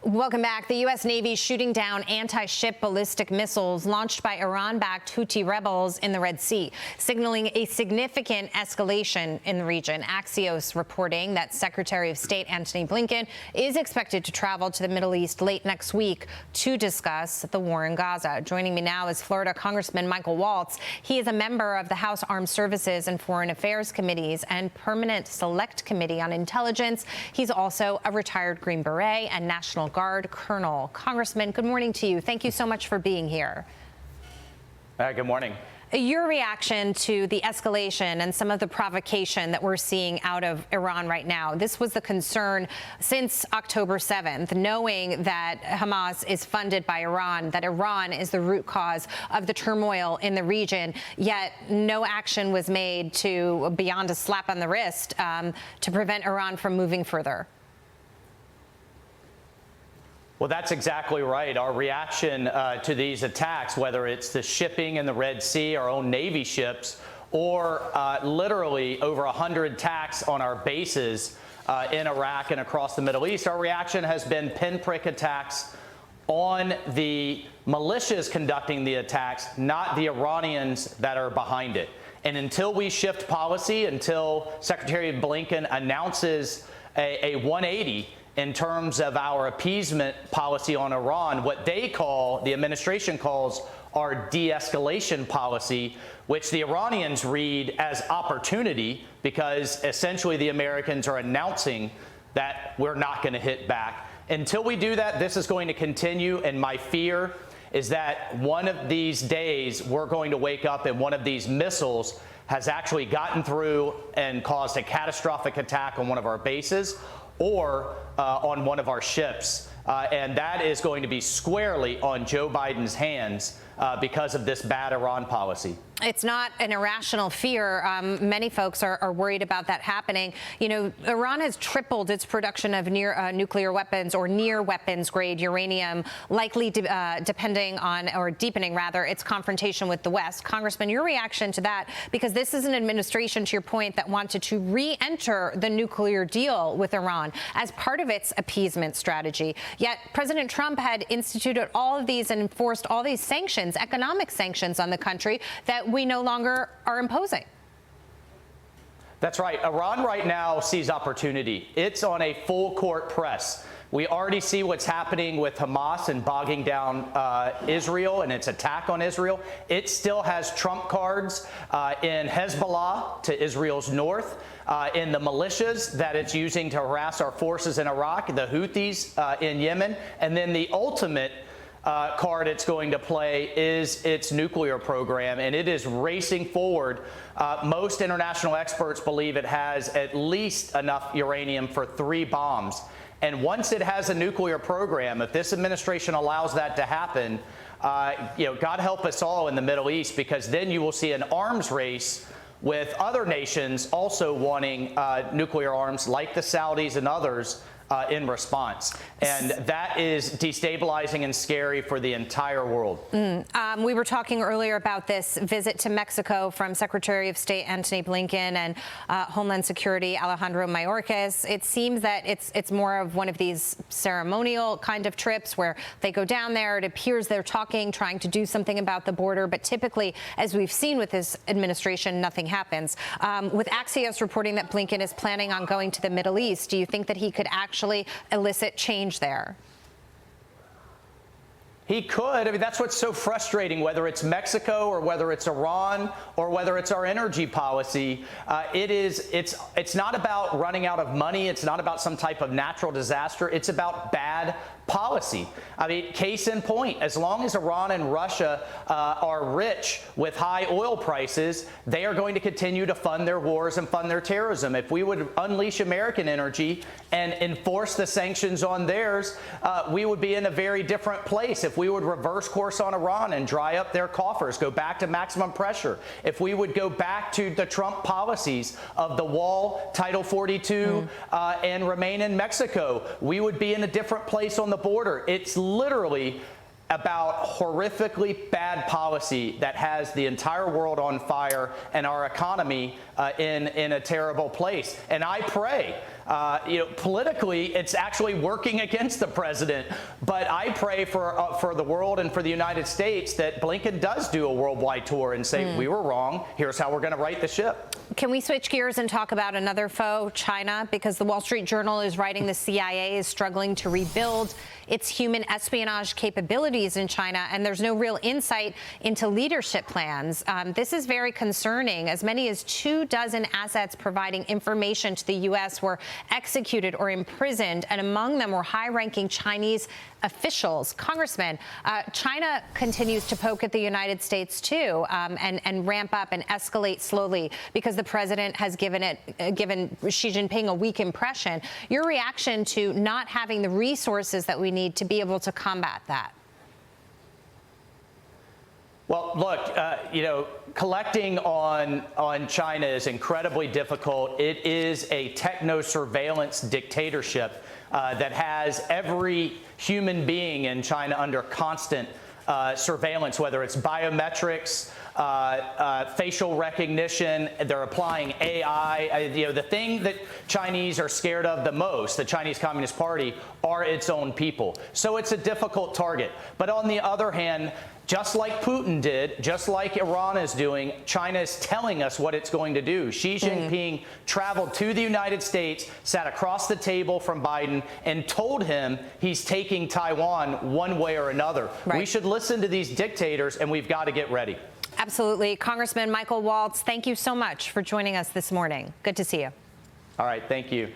Welcome back. The U.S. Navy shooting down anti-ship ballistic missiles launched by Iran-backed Houthi rebels in the Red Sea, signaling a significant escalation in the region. Axios reporting that Secretary of State Antony Blinken is expected to travel to the Middle East late next week to discuss the war in Gaza. Joining me now is Florida Congressman Michael Waltz. He is a member of the House Armed Services and Foreign Affairs Committees and Permanent Select Committee on Intelligence. He's also a retired Green Beret and National Guard Colonel. Congressman, good morning to you. Thank you so much for being here. Good morning. Your reaction to the escalation and some of the provocation that we're seeing out of Iran right now. This was the concern since October 7th, knowing that Hamas is funded by Iran, that Iran is the root cause of the turmoil in the region, yet no action was made to, beyond a slap on the wrist, to prevent Iran from moving further. Well, that's exactly right. Our reaction to these attacks, whether it's the shipping in the Red Sea, our own Navy ships, or literally over 100 attacks on our bases in Iraq and across the Middle East, our reaction has been pinprick attacks on the militias conducting the attacks, not the Iranians that are behind it. And until we shift policy, until Secretary Blinken announces a 180 in terms of our appeasement policy on Iran, what they call, the administration calls, our de-escalation policy, which the Iranians read as opportunity, because essentially the Americans are announcing that we're not going to hit back. Until we do that, this is going to continue, and my fear is that one of these days we're going to wake up and one of these missiles has actually gotten through and caused a catastrophic attack on one of our bases or on one of our ships. And that is going to be squarely on Joe Biden's hands because of this bad Iran policy. It's not an irrational fear. Many folks are worried about that happening. You know, Iran has tripled its production of nuclear weapons or near weapons grade uranium, likely depending on, or deepening rather, its confrontation with the West. Congressman, your reaction to that, because this is an administration, to your point, that wanted to re-enter the nuclear deal with Iran as part of its appeasement strategy. Yet President Trump had instituted all of these and enforced all these sanctions, economic sanctions on the country that we no longer are imposing. That's right. Iran right now sees opportunity. It's on a full court press. We already see what's happening with Hamas and bogging down Israel and its attack on Israel. It still has trump cards in Hezbollah to Israel's north, in the militias that it's using to harass our forces in Iraq, the Houthis in Yemen, and then the ultimate card it's going to play is its nuclear program, and it is racing forward. Most international experts believe it has at least enough uranium for 3 bombs. And once it has a nuclear program, if this administration allows that to happen, God help us all in the Middle East, because then you will see an arms race with other nations also wanting nuclear arms, like the Saudis and others, in response. And that is destabilizing and scary for the entire world. We were talking earlier about this visit to Mexico from Secretary of State Antony Blinken and Homeland Security Alejandro Mayorkas. It seems that it's more of one of these ceremonial kind of trips where they go down there. It appears they're talking, trying to do something about the border. But typically, as we've seen with this administration, nothing happens. With Axios reporting that Blinken is planning on going to the Middle East, do you think that he could actually elicit change there? He could. I mean, that's what's so frustrating, whether it's Mexico or whether it's Iran or whether it's our energy policy. It's not about running out of money. It's not about some type of natural disaster. It's about bad policy. I mean, case in point, as long as Iran and Russia are rich with high oil prices, they are going to continue to fund their wars and fund their terrorism. If we would unleash American energy and enforce the sanctions on theirs, we would be in a very different place. If we would reverse course on Iran and dry up their coffers, go back to maximum pressure, if we would go back to the Trump policies of the wall, Title 42, and remain in Mexico, we would be in a different place on the border. It's literally about horrifically bad policy that has the entire world on fire and our economy in a terrible place. And I pray Politically, it's actually working against the president. But I pray for the world and for the United States that Blinken does do a worldwide tour and say, we were wrong. Here's how we're going to right the ship. Can we switch gears and talk about another foe, China? Because the Wall Street Journal is writing the CIA is struggling to rebuild its human espionage capabilities in China, and there's no real insight into leadership plans. This is very concerning. As many as 24 assets providing information to the U.S. were executed or imprisoned, and among them were high-ranking Chinese officials. Congressman, China continues to poke at the United States, too, and ramp up and escalate slowly because the president has given Xi Jinping a weak impression. Your reaction to not having the resources that we need to be able to combat that? Well, look, collecting on China is incredibly difficult. It is a techno-surveillance dictatorship that has every human being in China under constant surveillance, whether it's biometrics, facial recognition. They're applying AI. The thing that Chinese are scared of the most, the Chinese Communist Party, are its own people. So it's a difficult target. But on the other hand, just like Putin did, just like Iran is doing, China is telling us what it's going to do. Xi Jinping traveled to the United States, sat across the table from Biden, and told him he's taking Taiwan one way or another. Right. We should listen to these dictators, and we've got to get ready. Absolutely. Congressman Michael Waltz, thank you so much for joining us this morning. Good to see you. All right. Thank you.